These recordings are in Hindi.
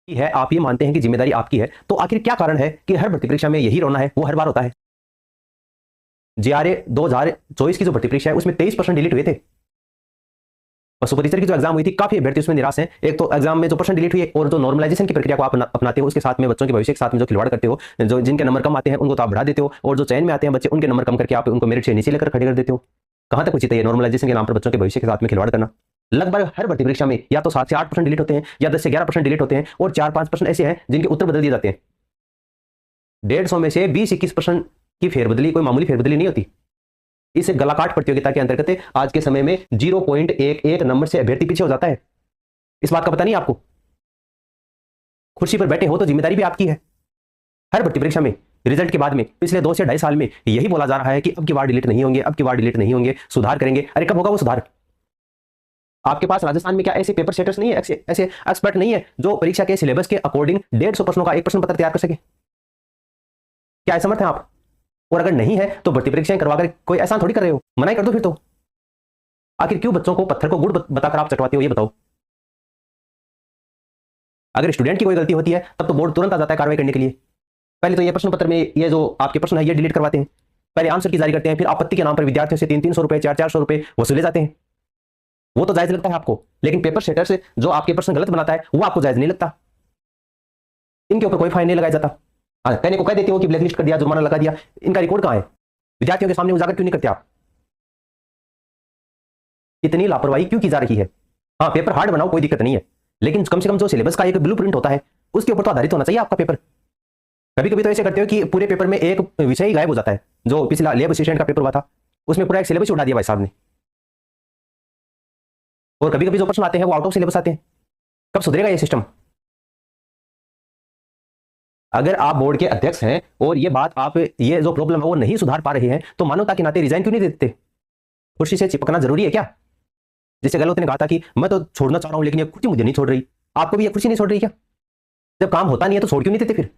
है, आप ये मानते हैं कि जिम्मेदारी आपकी है, तो आखिर क्या कारण है कि हर भर्ती परीक्षा में यही रोना है, वो हर बार होता है? जेआरए 2024 की जो भर्ती परीक्षा है उसमें 23% डिलीट हुए थे। पशु टीचर की जो एग्जाम हुई थी, काफी अभ्यर्थी उसमें निराश हैं। एक तो एग्जाम में जो परसेंट डिलीट हुई है, और जो नॉर्मलाइजेशन की प्रक्रिया को आप अपनाते हो, उसके साथ में बच्चों के भविष्य के साथ में जो खिलवाड़ करते हो, जो जिनके नंबर कम आते हैं उनको तो आप बढ़ा देते हो, और जो चयन में आते हैं बच्चे, उनके नंबर कम करके आप उनको मेरिट से नीचे लेकर खड़े कर देते हो। कहां तक उचित है नॉर्मलाइजेशन के नाम पर बच्चों के भविष्य के साथ में खिलवाड़ करना? लगभग हर भर्ती परीक्षा में या तो 7 से 8% डिलीट होते हैं, या 10 से 11% डिलीट होते हैं, और 4-5% ऐसे हैं जिनके उत्तर बदल दिए जाते हैं। 150 में से 20-21% की फेरबदली कोई मामूली फेरबदली नहीं होती। इस गलाकाट प्रतियोगिता के अंतर्गत आज के समय में 0.11 नंबर से अभ्यर्थी पीछे हो जाता है। इस बात का पता नहीं आपको? कुर्सी पर बैठे हो तो जिम्मेदारी भी आपकी है। हर भर्ती परीक्षा में रिजल्ट के बाद में पिछले 2 से 2.5 साल में यही बोला जा रहा है कि अब की बार डिलीट नहीं होंगे, अब की बार डिलीट नहीं होंगे, सुधार करेंगे। अरे कब होगा वो सुधार? आपके पास राजस्थान में क्या ऐसे पेपर सेटर्स नहीं है, ऐसे एक्सपर्ट नहीं है जो परीक्षा के सिलेबस के अकॉर्डिंग 150 प्रश्नों का 1 प्रश्न पत्र तैयार कर सके? क्या असमर्थ है आप? और अगर नहीं है तो भर्ती परीक्षाएं करवाकर कोई एहसान थोड़ी कर रहे हो, मना ही कर दो फिर तो। आखिर क्यों बच्चों को पत्थर को गुड़ बताकर आप चटवाते हो, ये बताओ। अगर स्टूडेंट की कोई गलती होती है तब तो बोर्ड तुरंत आ जाता है कार्रवाई करने के लिए। पहले तो ये प्रश्न पत्र में ये जो आपके प्रश्न है ये डिलीट करवाते हैं, पहले आंसर की जारी करते हैं, फिर आपत्ति के नाम पर विद्यार्थियों से 300-300 रुपए 400-400 रुपए वसूले जाते हैं। वो तो जायज लगता है आपको, लेकिन पेपर सेटर से जो आपके प्रश्न गलत बनाता है वो आपको जायज नहीं लगता। इनके ऊपर कोई फाइन नहीं लगाया जाता। कहने को कह देते हो कि ब्लैकलिस्ट कर दिया, जुर्माना लगा दिया, इनका रिकॉर्ड कहां है? विद्यार्थियों के सामने उजागर क्यों नहीं करते आप? इतनी लापरवाही क्यों की जा रही है? हाँ, पेपर हार्ड बनाओ, कोई दिक्कत नहीं है, लेकिन कम से कम जो सिलेबस का एक ब्लूप्रिंट होता है उसके ऊपर तो आधारित होना चाहिए आपका पेपर। कभी कभी तो ऐसे करते हो कि पूरे पेपर में एक विषय ही गायब हो जाता है। जो पिछला लैब असिस्टेंट का पेपर हुआ था उसमें पूरा एक सिलेबस उठा दिया भाई साहब ने। और कभी कभी जो प्रश्न आते हैं वो आउट ऑफ सिलेबस आते हैं। कब सुधरेगा ये सिस्टम? अगर आप बोर्ड के अध्यक्ष हैं और ये बात आप ये जो प्रॉब्लम है वो नहीं सुधार पा रहे हैं तो मानवता के नाते रिजाइन क्यों नहीं देते? कुर्सी से चिपकना जरूरी है क्या? जैसे गहलोत ने कहा था कि मैं तो छोड़ना चाह रहा हूं लेकिन ये कुर्सी मुझे नहीं छोड़ रही, आपको भी ये कुर्सी नहीं छोड़ रही क्या? जब काम होता नहीं है तो छोड़ क्यों नहीं देते फिर?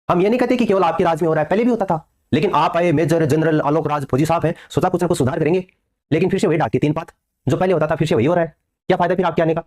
हम ये नहीं कहते कि केवल आपके राज में हो रहा है, पहले भी होता था, लेकिन आप आए, मेजर जनरल आलोक राज फौजी साहब हैं, सोचा कुछ ना कुछ सुधार करेंगे, लेकिन फिर से वही डाक की 3 बात जो पहले होता था फिर से वही हो रहा है। क्या फायदा फिर आपके आने का?